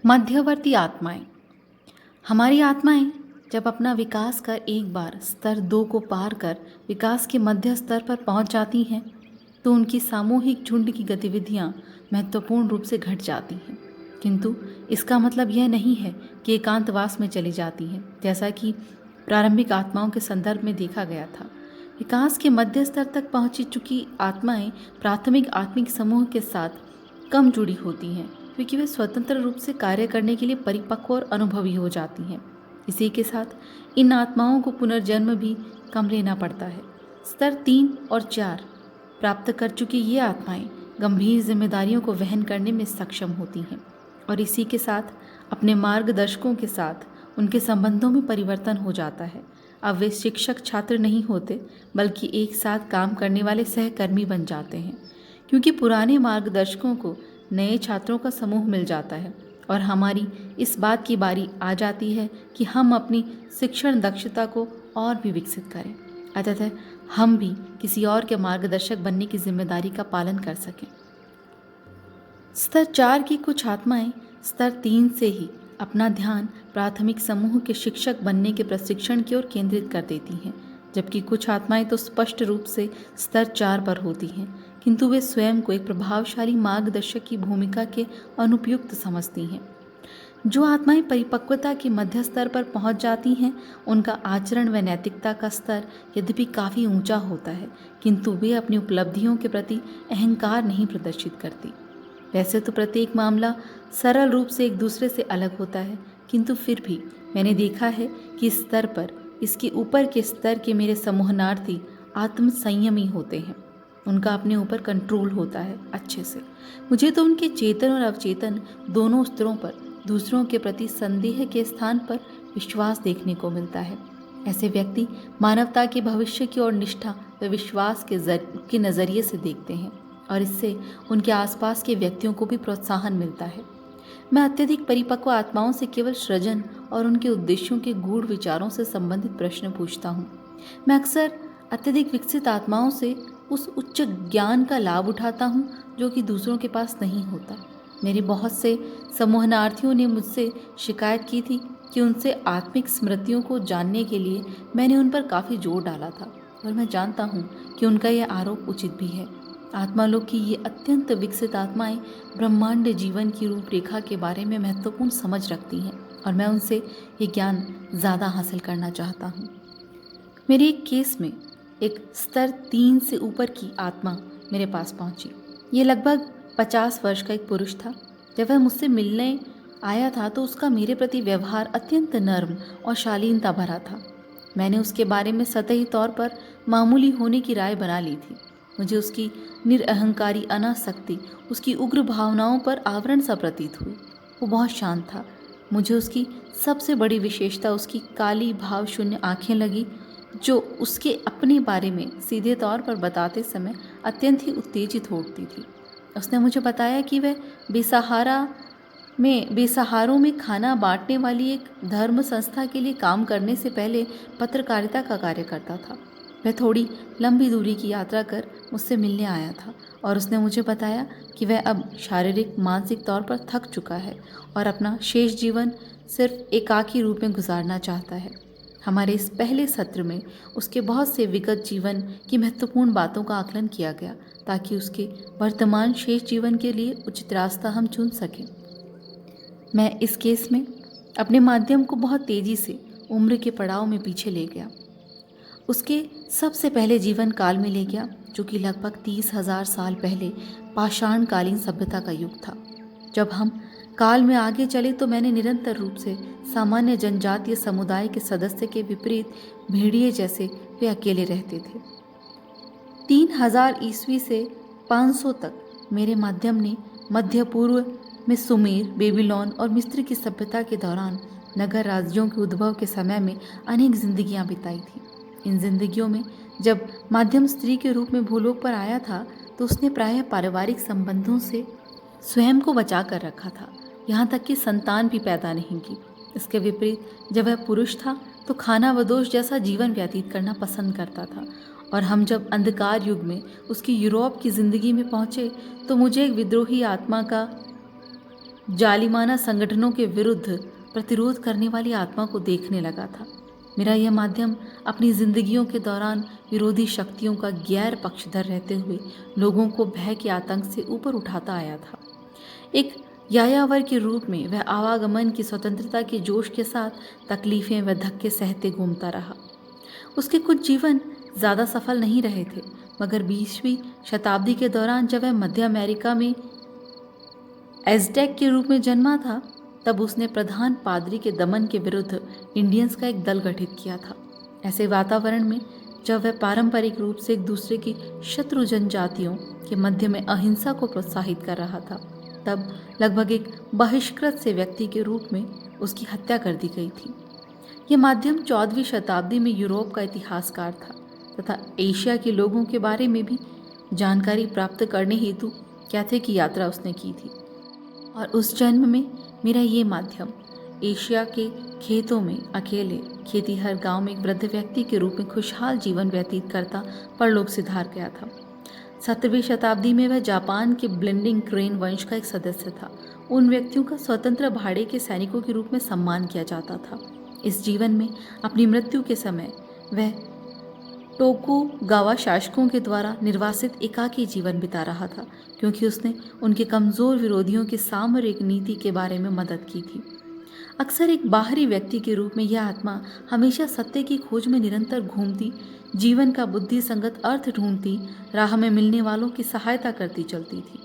मध्यवर्ती आत्माएं। हमारी आत्माएं जब अपना विकास कर एक बार स्तर 2 को पार कर विकास के मध्य स्तर पर पहुंच जाती हैं तो उनकी सामूहिक झुंड की गतिविधियां महत्वपूर्ण रूप से घट जाती हैं। किंतु इसका मतलब यह नहीं है कि एकांतवास में चली जाती हैं, जैसा कि प्रारंभिक आत्माओं के संदर्भ में देखा गया था। विकास के मध्य स्तर तक पहुंच चुकी आत्माएं प्राथमिक आत्मिक समूह के साथ कम जुड़ी होती हैं, क्योंकि वे स्वतंत्र रूप से कार्य करने के लिए परिपक्व और अनुभवी हो जाती हैं। इसी के साथ इन आत्माओं को पुनर्जन्म भी कम लेना पड़ता है। स्तर 3 और 4 प्राप्त कर चुकी ये आत्माएं गंभीर जिम्मेदारियों को वहन करने में सक्षम होती हैं और इसी के साथ अपने मार्गदर्शकों के साथ उनके संबंधों में परिवर्तन हो जाता है। अब वे शिक्षक छात्र नहीं होते, बल्कि एक साथ काम करने वाले सहकर्मी बन जाते हैं, क्योंकि पुराने मार्गदर्शकों को नए छात्रों का समूह मिल जाता है और हमारी इस बात की बारी आ जाती है कि हम अपनी शिक्षण दक्षता को और भी विकसित करें, अतः हम भी किसी और के मार्गदर्शक बनने की जिम्मेदारी का पालन कर सकें। स्तर 4 की कुछ आत्माएं स्तर 3 से ही अपना ध्यान प्राथमिक समूह के शिक्षक बनने के प्रशिक्षण की ओर केंद्रित कर देती हैं, जबकि कुछ आत्माएं तो स्पष्ट रूप से स्तर 4 पर होती हैं, किंतु वे स्वयं को एक प्रभावशाली मार्गदर्शक की भूमिका के अनुपयुक्त समझती हैं। जो आत्माएं परिपक्वता के मध्य स्तर पर पहुंच जाती हैं, उनका आचरण व नैतिकता का स्तर यद्यपि काफ़ी ऊंचा होता है, किंतु वे अपनी उपलब्धियों के प्रति अहंकार नहीं प्रदर्शित करती। वैसे तो प्रत्येक मामला सरल रूप से एक दूसरे से अलग होता है, किंतु फिर भी मैंने देखा है कि इस स्तर पर इसके ऊपर के स्तर के मेरे समूहनार्थी आत्म संयमी होते हैं। उनका अपने ऊपर कंट्रोल होता है अच्छे से। मुझे तो उनके चेतन और अवचेतन दोनों स्तरों पर दूसरों के प्रति संदेह के स्थान पर विश्वास देखने को मिलता है। ऐसे व्यक्ति मानवता के भविष्य की ओर निष्ठा व विश्वास के नज़रिए से देखते हैं और इससे उनके आसपास के व्यक्तियों को भी प्रोत्साहन मिलता है। मैं अत्यधिक परिपक्व आत्माओं से केवल सृजन और उनके उद्देश्यों के गूढ़ विचारों से संबंधित प्रश्न पूछता हूँ। मैं अक्सर अत्यधिक विकसित आत्माओं से उस उच्च ज्ञान का लाभ उठाता हूँ जो कि दूसरों के पास नहीं होता। मेरे बहुत से समूहनार्थियों ने मुझसे शिकायत की थी कि उनसे आत्मिक स्मृतियों को जानने के लिए मैंने उन पर काफ़ी जोर डाला था, और मैं जानता हूँ कि उनका यह आरोप उचित भी है। आत्मालोक की ये अत्यंत विकसित आत्माएं ब्रह्मांड जीवन की रूपरेखा के बारे में महत्वपूर्ण समझ रखती हैं और मैं उनसे ये ज्ञान ज़्यादा हासिल करना चाहता हूँ। मेरे एक केस में एक स्तर 3 से ऊपर की आत्मा मेरे पास पहुँची। ये लगभग 50 वर्ष का एक पुरुष था। जब वह मुझसे मिलने आया था तो उसका मेरे प्रति व्यवहार अत्यंत नर्म और शालीनता भरा था। मैंने उसके बारे में सतही तौर पर मामूली होने की राय बना ली थी। मुझे उसकी निरअहंकारी अनासक्ति, उसकी उग्र भावनाओं पर आवरण सा प्रतीत हुई। वो बहुत शांत था। मुझे उसकी सबसे बड़ी विशेषता उसकी काली भाव शून्य आँखें लगी, जो उसके अपने बारे में सीधे तौर पर बताते समय अत्यंत ही उत्तेजित हो उठती थी। उसने मुझे बताया कि वह बेसहारों में खाना बांटने वाली एक धर्म संस्था के लिए काम करने से पहले पत्रकारिता का कार्य करता था। वह थोड़ी लंबी दूरी की यात्रा कर मुझसे मिलने आया था और उसने मुझे बताया कि वह अब शारीरिक मानसिक तौर पर थक चुका है और अपना शेष जीवन सिर्फ एकाकी रूप में गुजारना चाहता है। हमारे इस पहले सत्र में उसके बहुत से विगत जीवन की महत्वपूर्ण बातों का आकलन किया गया ताकि उसके वर्तमान शेष जीवन के लिए उचित रास्ता हम चुन सकें। मैं इस केस में अपने माध्यम को बहुत तेज़ी से उम्र के पड़ाव में पीछे ले गया, उसके सबसे पहले जीवन काल में ले गया, जो कि लगभग 30,000 साल पहले पाषाणकालीन सभ्यता का युग था। जब हम काल में आगे चले तो मैंने निरंतर रूप से सामान्य जनजातीय समुदाय के सदस्य के विपरीत भेड़िए जैसे वे अकेले रहते थे। 3000 ईस्वी से 500 तक मेरे माध्यम ने मध्य पूर्व में सुमेर, बेबीलोन और मिस्र की सभ्यता के दौरान नगर राज्यों के उद्भव के समय में अनेक जिंदगियां बिताई थी। इन जिंदगियों में जब माध्यम स्त्री के रूप में भूलोक पर आया था तो उसने प्रायः पारिवारिक संबंधों से स्वयं को बचा कर रखा था, यहाँ तक कि संतान भी पैदा नहीं की। इसके विपरीत जब वह पुरुष था तो खाना व दोष जैसा जीवन व्यतीत करना पसंद करता था, और हम जब अंधकार युग में उसकी यूरोप की ज़िंदगी में पहुँचे तो मुझे एक विद्रोही आत्मा का जालिमाना संगठनों के विरुद्ध प्रतिरोध करने वाली आत्मा को देखने लगा था। मेरा यह माध्यम अपनी जिंदगियों के दौरान विरोधी शक्तियों का गैर पक्षधर रहते हुए लोगों को भय के आतंक से ऊपर उठाता आया था। एक यायावर के रूप में वह आवागमन की स्वतंत्रता के जोश के साथ तकलीफें व धक्के सहते घूमता रहा। उसके कुछ जीवन ज़्यादा सफल नहीं रहे थे, मगर 20वीं शताब्दी के दौरान जब वह मध्य अमेरिका में एज़टेक के रूप में जन्मा था, तब उसने प्रधान पादरी के दमन के विरुद्ध इंडियंस का एक दल गठित किया था। ऐसे वातावरण में जब वह पारंपरिक रूप से एक दूसरे की शत्रु जनजातियों के मध्य में अहिंसा को प्रोत्साहित कर रहा था, तब लगभग एक बहिष्कृत से व्यक्ति के रूप में उसकी हत्या कर दी गई थी। यह माध्यम 14वीं शताब्दी में यूरोप का इतिहासकार था तथा एशिया के लोगों के बारे में भी जानकारी प्राप्त करने हेतु कैथे की यात्रा उसने की थी। और उस जन्म में मेरा ये माध्यम एशिया के खेतों में अकेले खेतीहर गांव में एक वृद्ध व्यक्ति के रूप में खुशहाल जीवन व्यतीत करता परलोक सिधार गया था। 17वीं शताब्दी में वह जापान के ब्लेंडिंग क्रेन वंश का एक सदस्य था। उन व्यक्तियों का स्वतंत्र भाड़े के सैनिकों के रूप में सम्मान किया जाता था। इस जीवन में अपनी मृत्यु के समय वह टोकुगावा शासकों के द्वारा निर्वासित एकाकी जीवन बिता रहा था, क्योंकि उसने उनके कमज़ोर विरोधियों की सामरिक नीति के बारे में मदद की थी। अक्सर एक बाहरी व्यक्ति के रूप में यह आत्मा हमेशा सत्य की खोज में निरंतर घूमती, जीवन का बुद्धि संगत अर्थ ढूंढती, राह में मिलने वालों की सहायता करती चलती थी।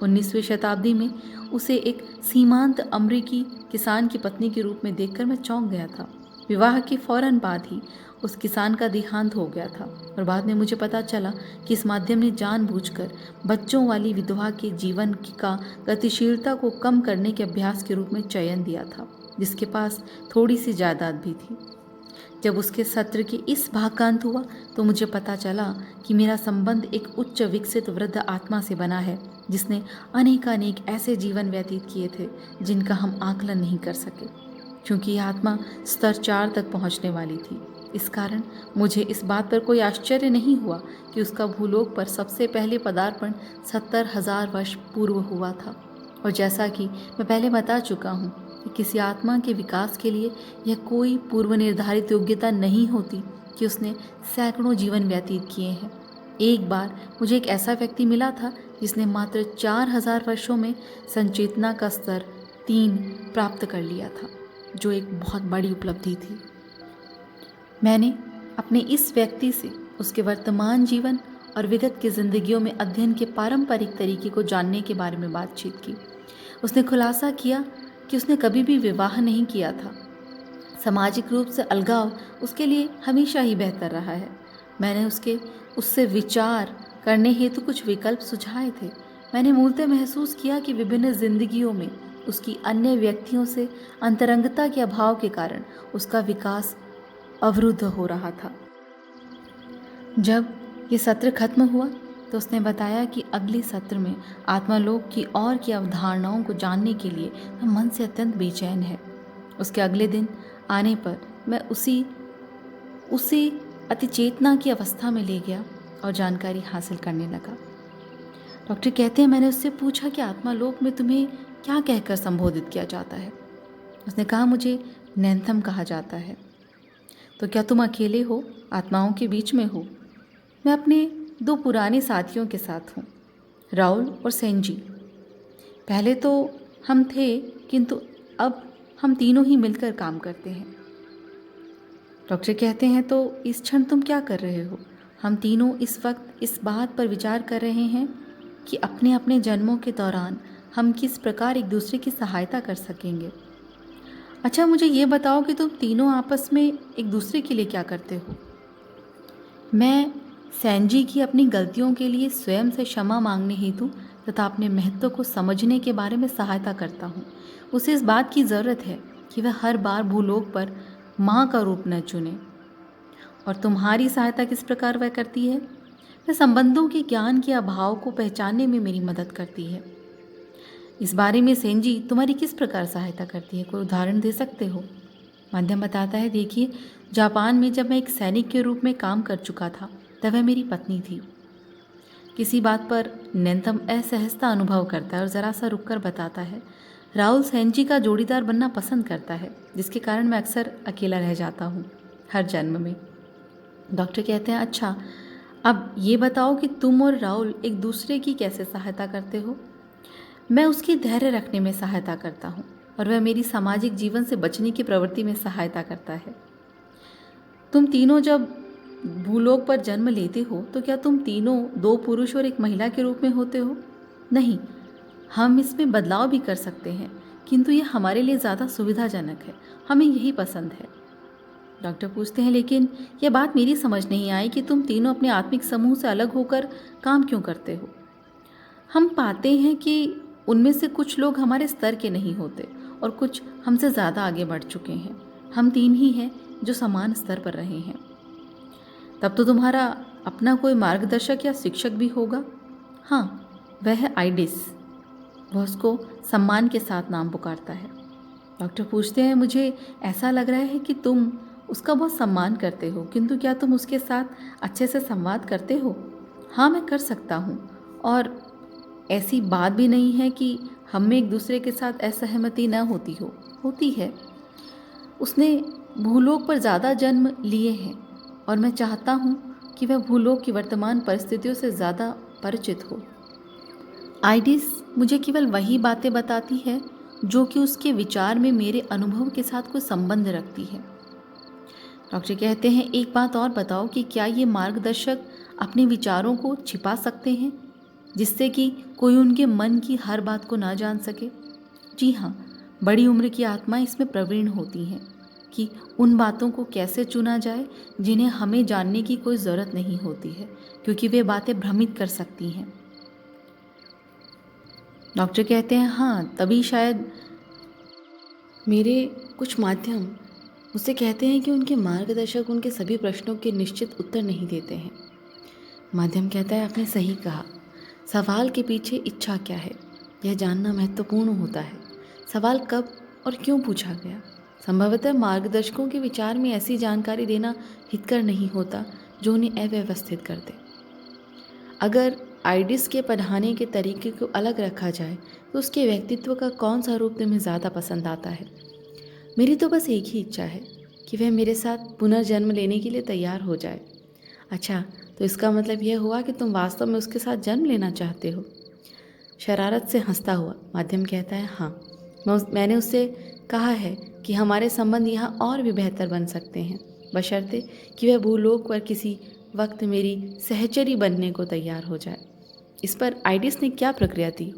19वीं शताब्दी में उसे एक सीमांत अमरीकी किसान की पत्नी के रूप में देखकर मैं चौंक गया था। विवाह के फौरन बाद ही उस किसान का देहांत हो गया था और बाद में मुझे पता चला कि इस माध्यम ने जानबूझकर बच्चों वाली विधवा के जीवन का गतिशीलता को कम करने के अभ्यास के रूप में चयन दिया था, जिसके पास थोड़ी सी जायदाद भी थी। जब उसके सत्र के इस भाग का अंत हुआ तो मुझे पता चला कि मेरा संबंध एक उच्च विकसित वृद्ध आत्मा से बना है, जिसने अनेकानेक ऐसे जीवन व्यतीत किए थे जिनका हम आकलन नहीं कर सके, क्योंकि यह आत्मा स्तर 4 तक पहुंचने वाली थी। इस कारण मुझे इस बात पर कोई आश्चर्य नहीं हुआ कि उसका भूलोक पर सबसे पहले पदार्पण 70,000 वर्ष पूर्व हुआ था। और जैसा कि मैं पहले बता चुका हूँ कि किसी आत्मा के विकास के लिए यह कोई पूर्व निर्धारित योग्यता नहीं होती कि उसने सैकड़ों जीवन व्यतीत किए हैं। एक बार मुझे एक ऐसा व्यक्ति मिला था जिसने मात्र 4,000 वर्षों में संचेतना का स्तर 3 प्राप्त कर लिया था, जो एक बहुत बड़ी उपलब्धि थी। मैंने अपने इस व्यक्ति से उसके वर्तमान जीवन और विगत की जिंदगियों में अध्ययन के पारंपरिक तरीके को जानने के बारे में बातचीत की। उसने खुलासा किया कि उसने कभी भी विवाह नहीं किया था। सामाजिक रूप से अलगाव उसके लिए हमेशा ही बेहतर रहा है। मैंने उससे विचार करने हेतु कुछ विकल्प सुझाए थे। मैंने मूलतः महसूस किया कि विभिन्न जिंदगियों में उसकी अन्य व्यक्तियों से अंतरंगता के अभाव के कारण उसका विकास अवरुद्ध हो रहा था। जब ये सत्र खत्म हुआ तो उसने बताया कि अगले सत्र में आत्मालोक की और की अवधारणाओं को जानने के लिए वह मन से अत्यंत बेचैन है। उसके अगले दिन आने पर मैं उसे अतिचेतना की अवस्था में ले गया और जानकारी हासिल करने लगा। डॉक्टर कहते हैं, मैंने उससे पूछा कि आत्मालोक में तुम्हें क्या कहकर संबोधित किया जाता है। उसने कहा, मुझे नैंथम कहा जाता है। तो क्या तुम अकेले हो, आत्माओं के बीच में हो? मैं अपने 2 पुराने साथियों के साथ हूँ, राहुल और सेंजी। पहले तो हम थे, किंतु अब हम तीनों ही मिलकर काम करते हैं। डॉक्टर कहते हैं, तो इस क्षण तुम क्या कर रहे हो? हम तीनों इस वक्त इस बात पर विचार कर रहे हैं कि अपने अपने जन्मों के दौरान हम किस प्रकार एक दूसरे की सहायता कर सकेंगे। अच्छा, मुझे ये बताओ कि तुम तीनों आपस में एक दूसरे के लिए क्या करते हो? मैं सैंजी की अपनी गलतियों के लिए स्वयं से क्षमा मांगने हेतु तथा अपने महत्व को समझने के बारे में सहायता करता हूँ। उसे इस बात की ज़रूरत है कि वह हर बार भूलोक पर माँ का रूप न चुने। और तुम्हारी सहायता किस प्रकार वह करती है? वह संबंधों के ज्ञान के अभाव को पहचानने में मेरी मदद करती है। इस बारे में सेंजी तुम्हारी किस प्रकार सहायता करती है? कोई उदाहरण दे सकते हो? माध्यम बताता है, देखिए, जापान में जब मैं एक सैनिक के रूप में काम कर चुका था तब वह मेरी पत्नी थी। किसी बात पर नैंथम असहजता अनुभव करता है और ज़रा सा रुककर बताता है, राहुल सेनजी का जोड़ीदार बनना पसंद करता है, जिसके कारण मैं अक्सर अकेला रह जाता हूँ हर जन्म में। डॉक्टर कहते हैं, अच्छा, अब ये बताओ कि तुम और राहुल एक दूसरे की कैसे सहायता करते हो? मैं उसकी धैर्य रखने में सहायता करता हूँ और वह मेरी सामाजिक जीवन से बचने की प्रवृत्ति में सहायता करता है। तुम तीनों जब भूलोक पर जन्म लेते हो तो क्या तुम तीनों दो पुरुष और एक महिला के रूप में होते हो? नहीं, हम इसमें बदलाव भी कर सकते हैं, किंतु यह हमारे लिए ज़्यादा सुविधाजनक है। हमें यही पसंद है। डॉक्टर पूछते हैं, लेकिन यह बात मेरी समझ नहीं आई कि तुम तीनों अपने आत्मिक समूह से अलग होकर काम क्यों करते हो? हम पाते हैं कि उनमें से कुछ लोग हमारे स्तर के नहीं होते और कुछ हमसे ज़्यादा आगे बढ़ चुके हैं। हम तीन ही हैं जो समान स्तर पर रहे हैं। तब तो तुम्हारा अपना कोई मार्गदर्शक या शिक्षक भी होगा? हाँ, वह है आइडिस। वह उसको सम्मान के साथ नाम पुकारता है। डॉक्टर पूछते हैं, मुझे ऐसा लग रहा है कि तुम उसका बहुत सम्मान करते हो, किंतु क्या तुम उसके साथ अच्छे से संवाद करते हो? हाँ, मैं कर सकता हूँ, और ऐसी बात भी नहीं है कि हम में एक दूसरे के साथ असहमति न होती हो। होती है। उसने भूलोक पर ज़्यादा जन्म लिए हैं और मैं चाहता हूँ कि वह भूलोक की वर्तमान परिस्थितियों से ज़्यादा परिचित हो। आइडिस मुझे केवल वही बातें बताती है जो कि उसके विचार में मेरे अनुभव के साथ कोई संबंध रखती है। डॉक्टर कहते हैं, एक बात और बताओ कि क्या ये मार्गदर्शक अपने विचारों को छिपा सकते हैं जिससे कि कोई उनके मन की हर बात को ना जान सके? जी हाँ, बड़ी उम्र की आत्माएं इसमें प्रवीण होती हैं कि उन बातों को कैसे चुना जाए जिन्हें हमें जानने की कोई ज़रूरत नहीं होती है, क्योंकि वे बातें भ्रमित कर सकती हैं। डॉक्टर कहते हैं, हाँ, तभी शायद मेरे कुछ माध्यम मुझसे कहते हैं कि उनके मार्गदर्शक उनके सभी प्रश्नों के निश्चित उत्तर नहीं देते हैं। माध्यम कहता है, आपने सही कहा। सवाल के पीछे इच्छा क्या है, यह जानना महत्वपूर्ण होता है। सवाल कब और क्यों पूछा गया? संभवतः मार्गदर्शकों के विचार में ऐसी जानकारी देना हितकर नहीं होता जो उन्हें अव्यवस्थित कर दे। अगर आइडिस के पढ़ाने के तरीके को अलग रखा जाए तो उसके व्यक्तित्व का कौन सा रूप तुम्हें ज़्यादा पसंद आता है? मेरी तो बस एक ही इच्छा है कि वह मेरे साथ पुनर्जन्म लेने के लिए तैयार हो जाए। अच्छा, तो इसका मतलब यह हुआ कि तुम वास्तव में उसके साथ जन्म लेना चाहते हो? शरारत से हंसता हुआ माध्यम कहता है, हाँ, मैंने उससे कहा है कि हमारे संबंध यहाँ और भी बेहतर बन सकते हैं, बशर्ते कि वह भूलोक पर किसी वक्त मेरी सहचरी बनने को तैयार हो जाए। इस पर आइडिस ने क्या प्रक्रिया दी?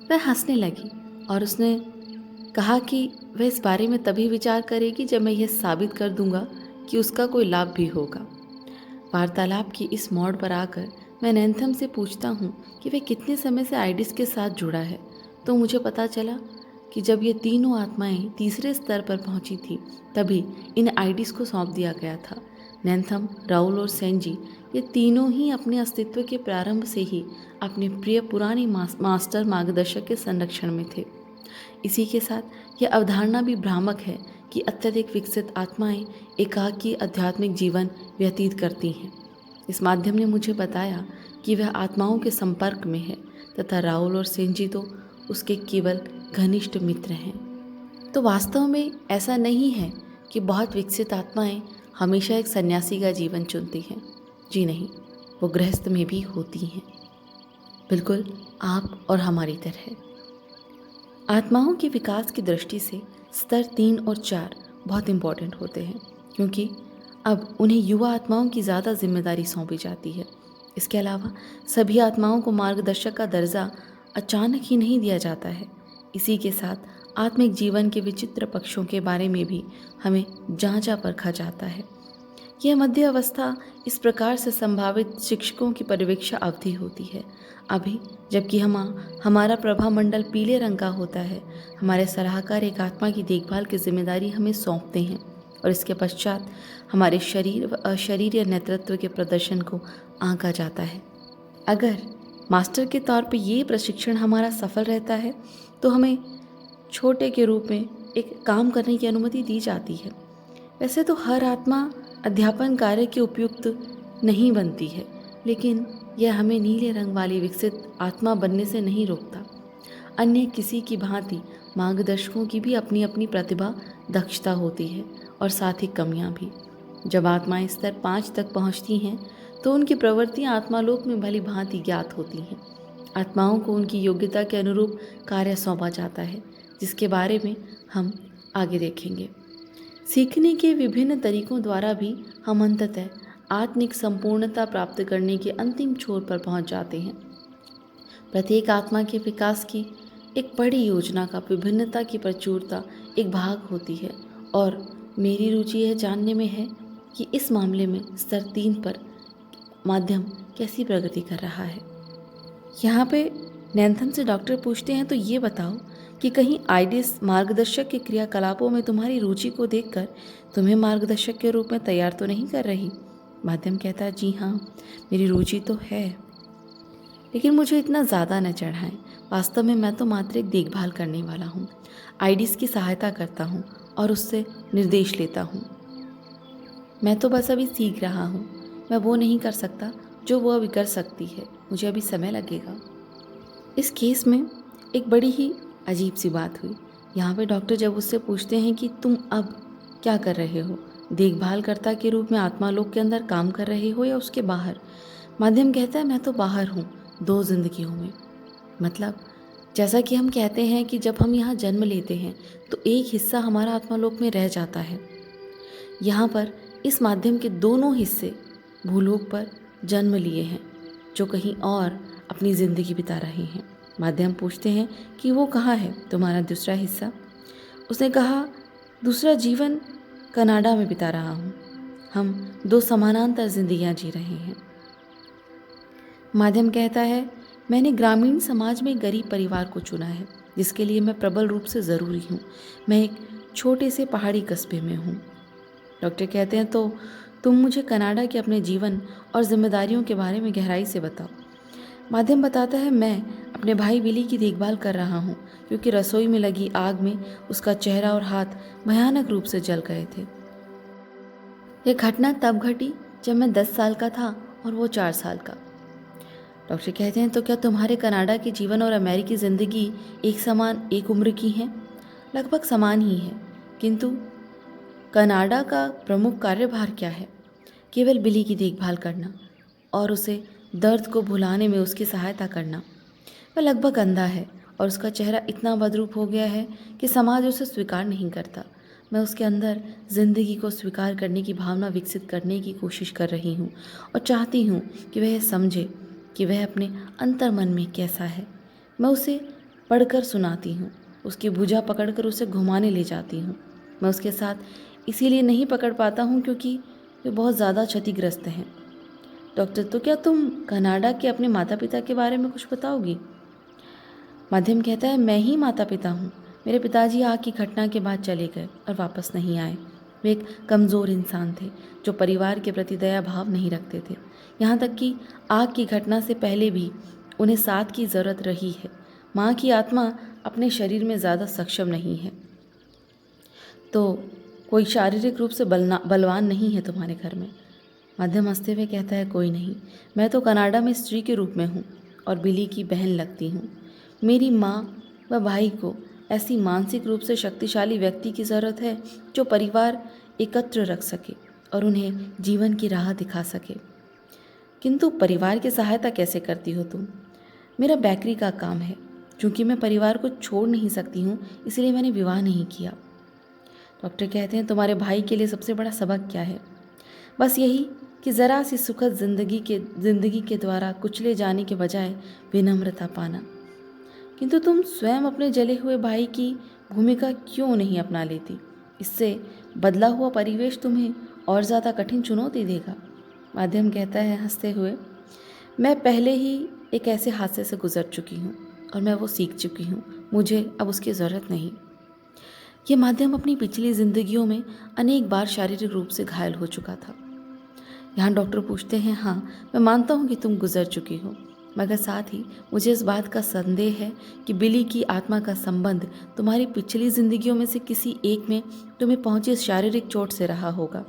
वह हंसने लगी और उसने कहा कि वह इस बारे में तभी विचार करेगी जब मैं यह साबित कर दूंगा कि उसका कोई लाभ भी होगा। वार्तालाप की इस मोड़ पर आकर मैं नैंथम से पूछता हूँ कि वह कितने समय से आइडिस के साथ जुड़ा है, तो मुझे पता चला कि जब ये तीनों आत्माएं तीसरे स्तर पर पहुंची थी तभी इन आइडिस को सौंप दिया गया था। नैंथम, राहुल और सेंजी, ये तीनों ही अपने अस्तित्व के प्रारंभ से ही अपने प्रिय पुराने मास्टर मार्गदर्शक के संरक्षण में थे। इसी के साथ यह अवधारणा भी भ्रामक है कि अत्यधिक विकसित आत्माएं एकाकी आध्यात्मिक जीवन व्यतीत करती हैं। इस माध्यम ने मुझे बताया कि वह आत्माओं के संपर्क में है तथा राहुल और सेंजी तो उसके केवल घनिष्ठ मित्र हैं। तो वास्तव में ऐसा नहीं है कि बहुत विकसित आत्माएं हमेशा एक सन्यासी का जीवन चुनती हैं। जी नहीं, वो गृहस्थ में भी होती हैं, बिल्कुल आप और हमारी तरह। आत्माओं के विकास की दृष्टि से स्तर 3 और 4 बहुत इम्पॉर्टेंट होते हैं, क्योंकि अब उन्हें युवा आत्माओं की ज़्यादा जिम्मेदारी सौंपी जाती है। इसके अलावा सभी आत्माओं को मार्गदर्शक का दर्जा अचानक ही नहीं दिया जाता है। इसी के साथ आत्मिक जीवन के विचित्र पक्षों के बारे में भी हमें जांचा परखा जाता है। यह मध्य अवस्था इस प्रकार से संभावित शिक्षकों की पर्यवेक्षा अवधि होती है। अभी जबकि हमारा प्रभा मंडल पीले रंग का होता है, हमारे सलाहकार एक आत्मा की देखभाल की जिम्मेदारी हमें सौंपते हैं और इसके पश्चात हमारे शरीर व अशरीरीय नेतृत्व के प्रदर्शन को आंका जाता है। अगर मास्टर के तौर पर ये प्रशिक्षण हमारा सफल रहता है तो हमें छोटे के रूप में एक काम करने की अनुमति दी जाती है। वैसे तो हर आत्मा अध्यापन कार्य के उपयुक्त नहीं बनती है, लेकिन यह हमें नीले रंग वाली विकसित आत्मा बनने से नहीं रोकता। अन्य किसी की भांति मार्गदर्शकों की भी अपनी अपनी प्रतिभा, दक्षता होती है और साथ ही कमियां भी। जब आत्माएं स्तर 5 तक पहुंचती हैं तो उनकी प्रवृत्तियां आत्मालोक में भली भांति ज्ञात होती हैं। आत्माओं को उनकी योग्यता के अनुरूप कार्य सौंपा जाता है, जिसके बारे में हम आगे देखेंगे। सीखने के विभिन्न तरीकों द्वारा भी हम अंततः आत्मिक संपूर्णता प्राप्त करने के अंतिम छोर पर पहुंच जाते हैं। प्रत्येक आत्मा के विकास की एक बड़ी योजना का विभिन्नता की प्रचुरता एक भाग होती है और मेरी रुचि यह जानने में है कि इस मामले में स्तर 3 पर माध्यम कैसी प्रगति कर रहा है। यहाँ पे नैन्थन से डॉक्टर पूछते हैं, तो ये बताओ कि कहीं आईडिस मार्गदर्शक के क्रियाकलापों में तुम्हारी रुचि को देखकर तुम्हें मार्गदर्शक के रूप में तैयार तो नहीं कर रही। माध्यम कहता है, जी हाँ, मेरी रुचि तो है, लेकिन मुझे इतना ज़्यादा न चढ़ाएं। वास्तव में मैं तो मात्र एक देखभाल करने वाला हूँ। आईडिस की सहायता करता हूँ और उससे निर्देश लेता हूँ। मैं तो बस अभी सीख रहा हूँ। मैं वो नहीं कर सकता जो वो अभी कर सकती है। मुझे अभी समय लगेगा। इस केस में एक बड़ी ही अजीब सी बात हुई। यहाँ पे डॉक्टर जब उससे पूछते हैं कि तुम अब क्या कर रहे हो, देखभालकर्ता के रूप में आत्मालोक के अंदर काम कर रहे हो या उसके बाहर। माध्यम कहता है, मैं तो बाहर हूँ 2 जिंदगियों में। मतलब जैसा कि हम कहते हैं कि जब हम यहाँ जन्म लेते हैं तो एक हिस्सा हमारा आत्मालोक में रह जाता है। यहाँ पर इस माध्यम के दोनों हिस्से भूलोक पर जन्म लिए हैं, जो कहीं और अपनी ज़िंदगी बिता रहे हैं। माध्यम पूछते हैं कि वो कहाँ है तुम्हारा दूसरा हिस्सा। उसने कहा, दूसरा जीवन कनाडा में बिता रहा हूँ। हम 2 समानांतर जिंदगियाँ जी रहे हैं। माध्यम कहता है, मैंने ग्रामीण समाज में गरीब परिवार को चुना है, जिसके लिए मैं प्रबल रूप से ज़रूरी हूँ। मैं एक छोटे से पहाड़ी कस्बे में हूँ। डॉक्टर कहते हैं, तो तुम मुझे कनाडा के अपने जीवन और जिम्मेदारियों के बारे में गहराई से बताओ। माध्यम बताता है, मैं अपने भाई बिली की देखभाल कर रहा हूँ, क्योंकि रसोई में लगी आग में उसका चेहरा और हाथ भयानक रूप से जल गए थे। यह घटना तब घटी जब मैं 10 साल का था और वो 4 साल का। डॉक्टर कहते हैं, तो क्या तुम्हारे कनाडा के जीवन और अमेरिकी ज़िंदगी एक समान, एक उम्र की हैं? लगभग समान ही है, किंतु कनाडा का प्रमुख कार्यभार क्या है? केवल बिली की देखभाल करना और उसे दर्द को भुलाने में उसकी सहायता करना। वह लगभग अंधा है और उसका चेहरा इतना बदरूप हो गया है कि समाज उसे स्वीकार नहीं करता। मैं उसके अंदर ज़िंदगी को स्वीकार करने की भावना विकसित करने की कोशिश कर रही हूँ और चाहती हूँ कि वह समझे कि वह अपने अंतर्मन में कैसा है। मैं उसे पढ़कर सुनाती हूँ, उसकी भुजा पकड़कर उसे घुमाने ले जाती हूँ। मैं उसके साथ इसीलिए नहीं पकड़ पाता हूँ क्योंकि वे बहुत ज़्यादा क्षतिग्रस्त हैं। डॉक्टर, तो क्या तुम कनाडा के अपने माता पिता के बारे में कुछ बताओगी? माध्यम कहता है, मैं ही माता पिता हूँ। मेरे पिताजी आग की घटना के बाद चले गए और वापस नहीं आए। वे एक कमज़ोर इंसान थे जो परिवार के प्रति दया भाव नहीं रखते थे। यहाँ तक कि आग की घटना से पहले भी उन्हें साथ की ज़रूरत रही है। माँ की आत्मा अपने शरीर में ज़्यादा सक्षम नहीं है, तो कोई शारीरिक रूप से बलवान नहीं है तुम्हारे घर में। माध्यम हंसते हुए कहता है, कोई नहीं, मैं तो कनाडा में स्त्री के रूप में हूँ और बिली की बहन लगती हूँ। मेरी माँ व भाई को ऐसी मानसिक रूप से शक्तिशाली व्यक्ति की ज़रूरत है जो परिवार एकत्र रख सके और उन्हें जीवन की राह दिखा सके। किंतु परिवार की सहायता कैसे करती हो तुम? मेरा बेकरी का काम है। चूँकि मैं परिवार को छोड़ नहीं सकती हूँ, इसलिए मैंने विवाह नहीं किया। डॉक्टर कहते हैं, तुम्हारे भाई के लिए सबसे बड़ा सबक क्या है? बस यही कि ज़रा सी सुखद जिंदगी के द्वारा कुचले जाने के बजाय विनम्रता पाना। किंतु तुम स्वयं अपने जले हुए भाई की भूमिका क्यों नहीं अपना लेती? इससे बदला हुआ परिवेश तुम्हें और ज़्यादा कठिन चुनौती देगा। माध्यम कहता है हंसते हुए, मैं पहले ही एक ऐसे हादसे से गुजर चुकी हूँ और मैं वो सीख चुकी हूँ। मुझे अब उसकी ज़रूरत नहीं। ये माध्यम अपनी पिछली जिंदगियों में अनेक बार शारीरिक रूप से घायल हो चुका था। यहाँ डॉक्टर पूछते हैं, हाँ, मैं मानता हूँ कि तुम गुजर चुकी हो, मगर साथ ही मुझे इस बात का संदेह है कि बिली की आत्मा का संबंध तुम्हारी पिछली जिंदगियों में से किसी एक में तुम्हें पहुंची शारीरिक चोट से रहा होगा।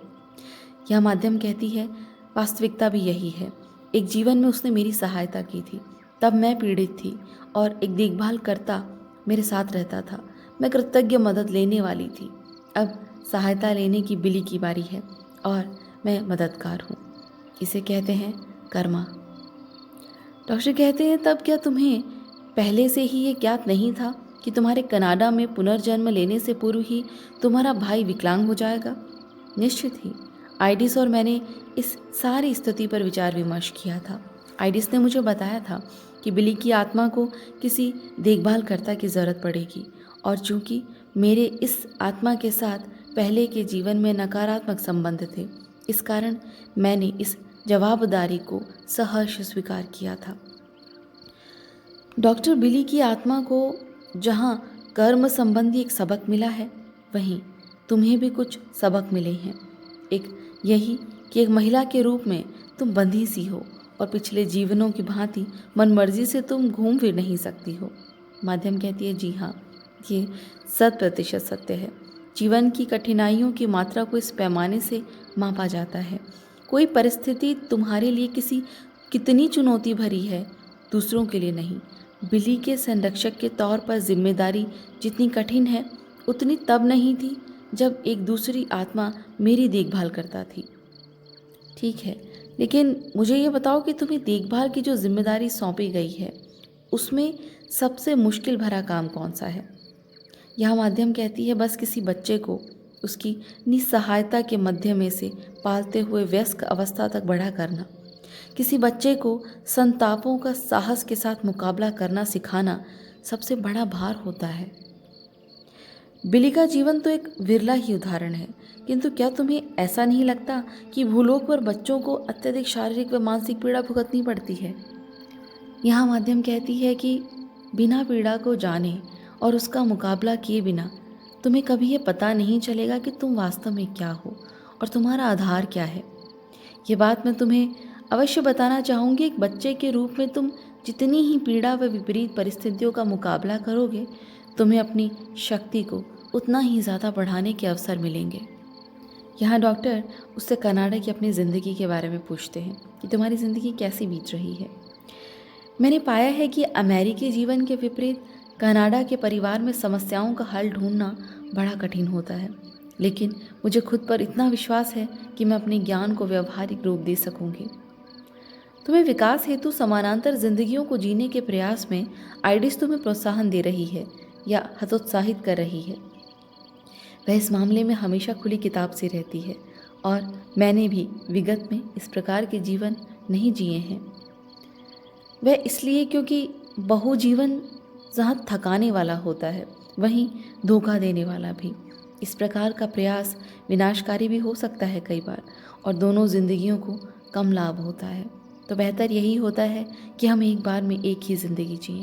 यह माध्यम कहती है, वास्तविकता भी यही है। एक जीवन में उसने मेरी सहायता की थी, तब मैं पीड़ित थी और एक देखभाल करता मेरे साथ रहता था। मैं कृतज्ञ मदद लेने वाली थी। अब सहायता लेने की बिली की बारी है और मैं मददगार हूँ। इसे कहते हैं कर्मा। डॉक्टर कहते हैं, तब क्या तुम्हें पहले से ही ये ज्ञात नहीं था कि तुम्हारे कनाडा में पुनर्जन्म लेने से पूर्व ही तुम्हारा भाई विकलांग हो जाएगा? निश्चित ही आइडिस और मैंने इस सारी स्थिति पर विचार विमर्श किया था। आइडिस ने मुझे बताया था कि बिली की आत्मा को किसी देखभालकर्ता की ज़रूरत पड़ेगी, और चूंकि मेरे इस आत्मा के साथ पहले के जीवन में नकारात्मक संबंध थे, इस कारण मैंने इस जवाबदारी को सहर्ष स्वीकार किया था। डॉक्टर, बिली की आत्मा को जहाँ कर्म संबंधी एक सबक मिला है, वहीं तुम्हें भी कुछ सबक मिले हैं। एक यही कि एक महिला के रूप में तुम बंधी सी हो और पिछले जीवनों की भांति मनमर्जी से तुम घूम फिर नहीं सकती हो। माध्यम कहती है, जी हाँ, ये 100% सत्य है। जीवन की कठिनाइयों की मात्रा को इस पैमाने से मापा जाता है। कोई परिस्थिति तुम्हारे लिए कितनी चुनौती भरी है, दूसरों के लिए नहीं। बिली के संरक्षक के तौर पर जिम्मेदारी जितनी कठिन है, उतनी तब नहीं थी जब एक दूसरी आत्मा मेरी देखभाल करता थी। ठीक है, लेकिन मुझे ये बताओ कि तुम्हें देखभाल की जो जिम्मेदारी सौंपी गई है, उसमें सबसे मुश्किल भरा काम कौन सा है? यह माध्यम कहती है, बस किसी बच्चे को उसकी निस्सहायता के मध्य में से पालते हुए वयस्क अवस्था तक बड़ा करना। किसी बच्चे को संतापों का साहस के साथ मुकाबला करना सिखाना सबसे बड़ा भार होता है। बिली का जीवन तो एक विरला ही उदाहरण है, किंतु क्या तुम्हें ऐसा नहीं लगता कि भूलोक पर बच्चों को अत्यधिक शारीरिक व मानसिक पीड़ा भुगतनी पड़ती है? यहाँ माध्यम कहती है कि बिना पीड़ा को जाने और उसका मुकाबला किए बिना तुम्हें कभी ये पता नहीं चलेगा कि तुम वास्तव में क्या हो और तुम्हारा आधार क्या है। ये बात मैं तुम्हें अवश्य बताना चाहूँगी। एक बच्चे के रूप में तुम जितनी ही पीड़ा व विपरीत परिस्थितियों का मुकाबला करोगे, तुम्हें अपनी शक्ति को उतना ही ज़्यादा बढ़ाने के अवसर मिलेंगे। यहाँ डॉक्टर उससे कनाडा की अपनी ज़िंदगी के बारे में पूछते हैं कि तुम्हारी ज़िंदगी कैसी बीत रही है। मैंने पाया है कि अमेरिकी जीवन के विपरीत कनाडा के परिवार में समस्याओं का हल ढूंढना बड़ा कठिन होता है, लेकिन मुझे खुद पर इतना विश्वास है कि मैं अपने ज्ञान को व्यवहारिक रूप दे सकूंगी। तुम्हें विकास हेतु समानांतर जिंदगियों को जीने के प्रयास में आइडिस तुम्हें प्रोत्साहन दे रही है या हतोत्साहित कर रही है। वह इस मामले में हमेशा खुली किताब से रहती है, और मैंने भी विगत में इस प्रकार के जीवन नहीं जिए हैं। वह इसलिए क्योंकि बहुजीवन जहाँ थकाने वाला होता है, वहीं धोखा देने वाला भी। इस प्रकार का प्रयास विनाशकारी भी हो सकता है कई बार, और दोनों जिंदगियों को कम लाभ होता है। तो बेहतर यही होता है कि हम एक बार में एक ही ज़िंदगी जिएं।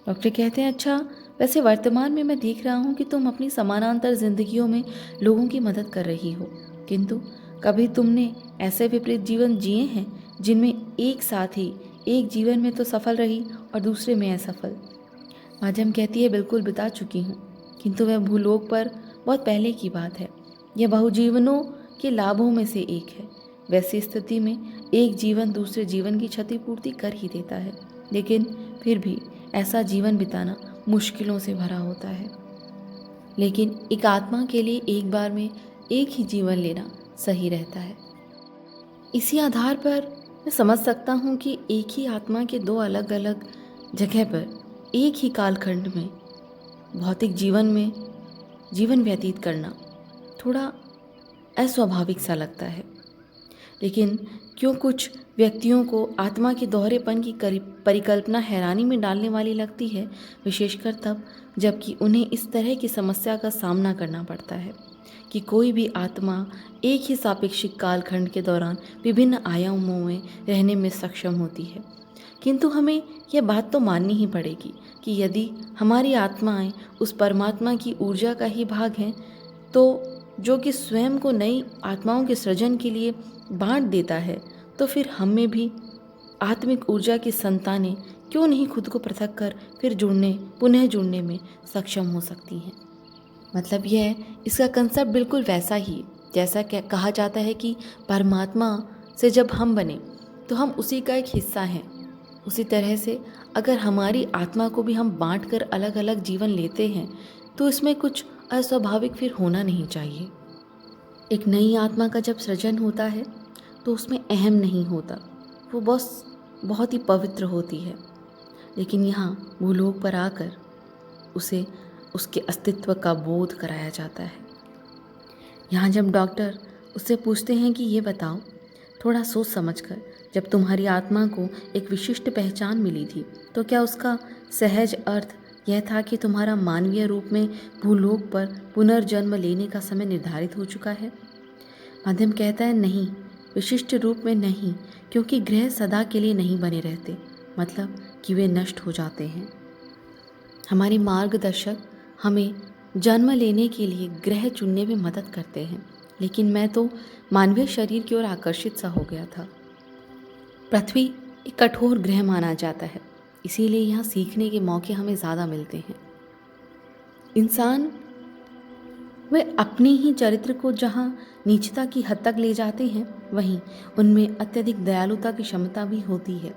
डॉक्टर कहते हैं, अच्छा, वैसे वर्तमान में मैं देख रहा हूँ कि तुम अपनी समानांतर जिंदगियों में लोगों की मदद कर रही हो, किंतु कभी तुमने ऐसे विपरीत जीवन जिए हैं जिनमें एक साथ ही एक जीवन में तो सफल रही और दूसरे में असफल? माध्यम कहती है, बिल्कुल बिता चुकी हूँ, किंतु वह भूलोक पर बहुत पहले की बात है। यह बहुजीवनों के लाभों में से एक है। वैसी स्थिति में एक जीवन दूसरे जीवन की क्षतिपूर्ति कर ही देता है, लेकिन फिर भी ऐसा जीवन बिताना मुश्किलों से भरा होता है। लेकिन एक आत्मा के लिए एक बार में एक ही जीवन लेना सही रहता है। इसी आधार पर मैं समझ सकता हूँ कि एक ही आत्मा के दो अलग अलग जगह पर एक ही कालखंड में भौतिक जीवन में जीवन व्यतीत करना थोड़ा अस्वाभाविक सा लगता है। लेकिन क्यों कुछ व्यक्तियों को आत्मा के दोहरेपन की परिकल्पना हैरानी में डालने वाली लगती है, विशेषकर तब जबकि उन्हें इस तरह की समस्या का सामना करना पड़ता है कि कोई भी आत्मा एक ही सापेक्षिक कालखंड के दौरान विभिन्न आयामों में रहने में सक्षम होती है। किंतु हमें यह बात तो माननी ही पड़ेगी कि यदि हमारी आत्माएं उस परमात्मा की ऊर्जा का ही भाग हैं, तो जो कि स्वयं को नई आत्माओं के सृजन के लिए बांट देता है, तो फिर हम में भी आत्मिक ऊर्जा की संतानें क्यों नहीं खुद को पृथक कर फिर पुनः जुड़ने में सक्षम हो सकती हैं। मतलब यह इसका कंसेप्ट बिल्कुल वैसा ही जैसा कहा जाता है कि परमात्मा से जब हम बने तो हम उसी का एक हिस्सा हैं। उसी तरह से अगर हमारी आत्मा को भी हम बांट कर अलग अलग जीवन लेते हैं तो इसमें कुछ अस्वाभाविक फिर होना नहीं चाहिए। एक नई आत्मा का जब सृजन होता है तो उसमें अहम नहीं होता, वो बस बहुत ही पवित्र होती है। लेकिन यहाँ भूलोक पर आकर उसे उसके अस्तित्व का बोध कराया जाता है। यहाँ जब डॉक्टर उससे पूछते हैं कि ये बताओ, थोड़ा सोच समझकर, जब तुम्हारी आत्मा को एक विशिष्ट पहचान मिली थी तो क्या उसका सहज अर्थ यह था कि तुम्हारा मानवीय रूप में भूलोक पर पुनर्जन्म लेने का समय निर्धारित हो चुका है? माध्यम कहता है नहीं, विशिष्ट रूप में नहीं, क्योंकि ग्रह सदा के लिए नहीं बने रहते, मतलब कि वे नष्ट हो जाते हैं। हमारे मार्गदर्शक हमें जन्म लेने के लिए ग्रह चुनने में मदद करते हैं, लेकिन मैं तो मानवीय शरीर की ओर आकर्षित सा हो गया था। पृथ्वी एक कठोर ग्रह माना जाता है, इसीलिए यहाँ सीखने के मौके हमें ज़्यादा मिलते हैं। इंसान वे अपने ही चरित्र को जहाँ नीचता की हद तक ले जाते हैं, वहीं उनमें अत्यधिक दयालुता की क्षमता भी होती है।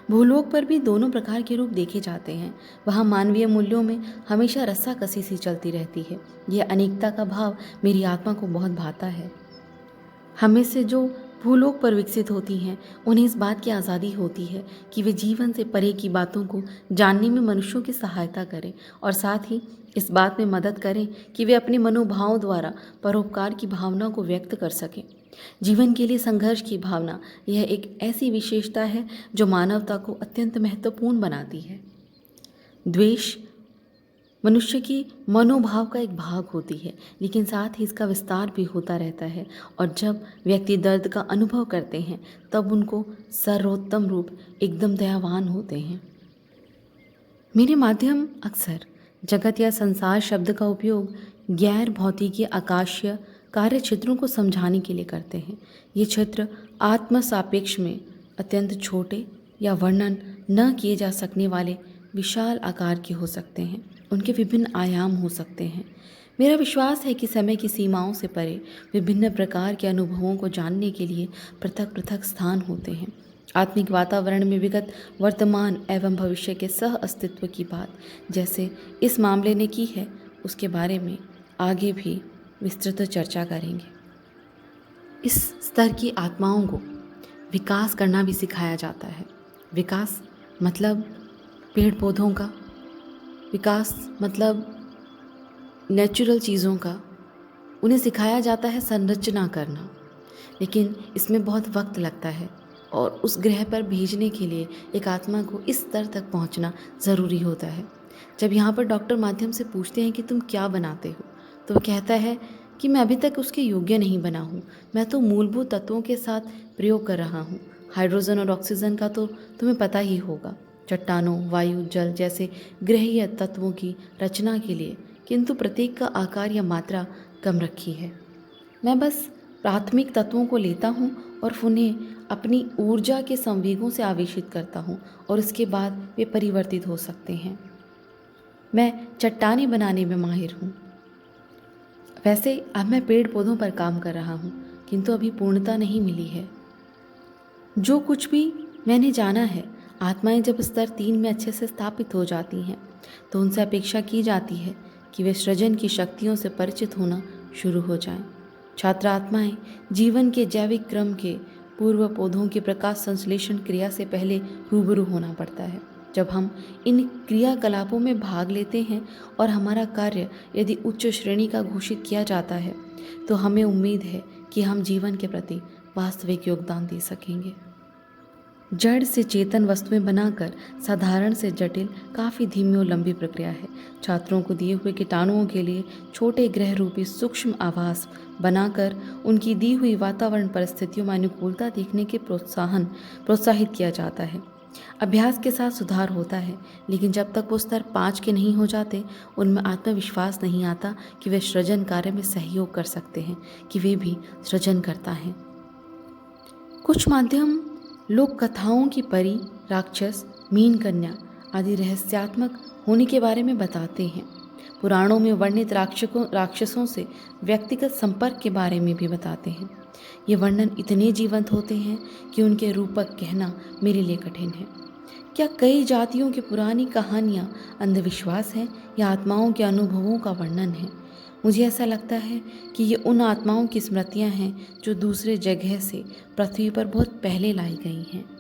भूलोक पर भी दोनों प्रकार के रूप देखे जाते हैं। वहाँ मानवीय मूल्यों में हमेशा रस्साकसी सी चलती रहती है। यह अनेकता का भाव मेरी आत्मा को बहुत भाता है। हमें से जो भूलोक पर विकसित होती हैं, उन्हें इस बात की आज़ादी होती है कि वे जीवन से परे की बातों को जानने में मनुष्यों की सहायता करें और साथ ही इस बात में मदद करें कि वे अपने मनोभावों द्वारा परोपकार की भावना को व्यक्त कर सकें। जीवन के लिए संघर्ष की भावना, यह एक ऐसी विशेषता है जो मानवता को अत्यंत महत्वपूर्ण बनाती है। द्वेष मनुष्य की मनोभाव का एक भाग होती है, लेकिन साथ ही इसका विस्तार भी होता रहता है, और जब व्यक्ति दर्द का अनुभव करते हैं तब उनको सर्वोत्तम रूप एकदम दयावान होते हैं। मेरे माध्यम अक्सर जगत या संसार शब्द का उपयोग गैर भौतिकीय आकाशीय कार्य क्षेत्रों को समझाने के लिए करते हैं। ये क्षेत्र आत्म सापेक्ष में अत्यंत छोटे या वर्णन न किए जा सकने वाले विशाल आकार के हो सकते हैं। उनके विभिन्न आयाम हो सकते हैं। मेरा विश्वास है कि समय की सीमाओं से परे विभिन्न प्रकार के अनुभवों को जानने के लिए पृथक पृथक स्थान होते हैं। आत्मिक वातावरण में विगत, वर्तमान एवं भविष्य के सह अस्तित्व की बात जैसे इस मामले ने की है, उसके बारे में आगे भी विस्तृत चर्चा करेंगे। इस स्तर की आत्माओं को विकास करना भी सिखाया जाता है। विकास मतलब पेड़ पौधों का, विकास मतलब नेचुरल चीज़ों का। उन्हें सिखाया जाता है संरचना करना, लेकिन इसमें बहुत वक्त लगता है और उस ग्रह पर भेजने के लिए एक आत्मा को इस स्तर तक पहुंचना ज़रूरी होता है। जब यहाँ पर डॉक्टर माध्यम से पूछते हैं कि तुम क्या बनाते हो, तो वह कहता है कि मैं अभी तक उसके योग्य नहीं बना हूँ। मैं तो मूलभूत तत्वों के साथ प्रयोग कर रहा हूँ। हाइड्रोजन और ऑक्सीजन का तो तुम्हें पता ही होगा। चट्टानों, वायु, जल जैसे ग्रहीय तत्वों की रचना के लिए, किंतु प्रत्येक का आकार या मात्रा कम रखी है। मैं बस प्राथमिक तत्वों को लेता हूँ और उन्हें अपनी ऊर्जा के संवेगों से आवेशित करता हूँ और इसके बाद वे परिवर्तित हो सकते हैं। मैं चट्टानें बनाने में माहिर हूँ। वैसे अब मैं पेड़ पौधों पर काम कर रहा हूँ, किंतु अभी पूर्णता नहीं मिली है। जो कुछ भी मैंने जाना है, आत्माएं जब स्तर 3 में अच्छे से स्थापित हो जाती हैं तो उनसे अपेक्षा की जाती है कि वे सृजन की शक्तियों से परिचित होना शुरू हो जाएं। छात्र आत्माएं जीवन के जैविक क्रम के पूर्व पौधों की प्रकाश संश्लेषण क्रिया से पहले रूबरू होना पड़ता है। जब हम इन क्रियाकलापों में भाग लेते हैं और हमारा कार्य यदि उच्च श्रेणी का घोषित किया जाता है तो हमें उम्मीद है कि हम जीवन के प्रति वास्तविक योगदान दे सकेंगे। जड़ से चेतन वस्तुएं बनाकर साधारण से जटिल काफ़ी धीमी और लंबी प्रक्रिया है। छात्रों को दिए हुए कीटाणुओं के लिए छोटे ग्रह रूपी सूक्ष्म आवास बनाकर उनकी दी हुई वातावरण परिस्थितियों में अनुकूलता देखने के प्रोत्साहित किया जाता है। अभ्यास के साथ सुधार होता है, लेकिन जब तक वो स्तर 5 के नहीं हो जाते, उनमें आत्मविश्वास नहीं आता कि वे सृजन कार्य में सहयोग कर सकते हैं, कि वे भी सृजन करता है। कुछ माध्यम लोक कथाओं की परी, राक्षस, मीन कन्या आदि रहस्यात्मक होने के बारे में बताते हैं। पुराणों में वर्णित राक्षसों से व्यक्तिगत संपर्क के बारे में भी बताते हैं। ये वर्णन इतने जीवंत होते हैं कि उनके रूपक कहना मेरे लिए कठिन है। क्या कई जातियों की पुरानी कहानियाँ अंधविश्वास हैं या आत्माओं के अनुभवों का वर्णन है? मुझे ऐसा लगता है कि ये उन आत्माओं की स्मृतियाँ हैं जो दूसरे जगह से पृथ्वी पर बहुत पहले लाई गई हैं।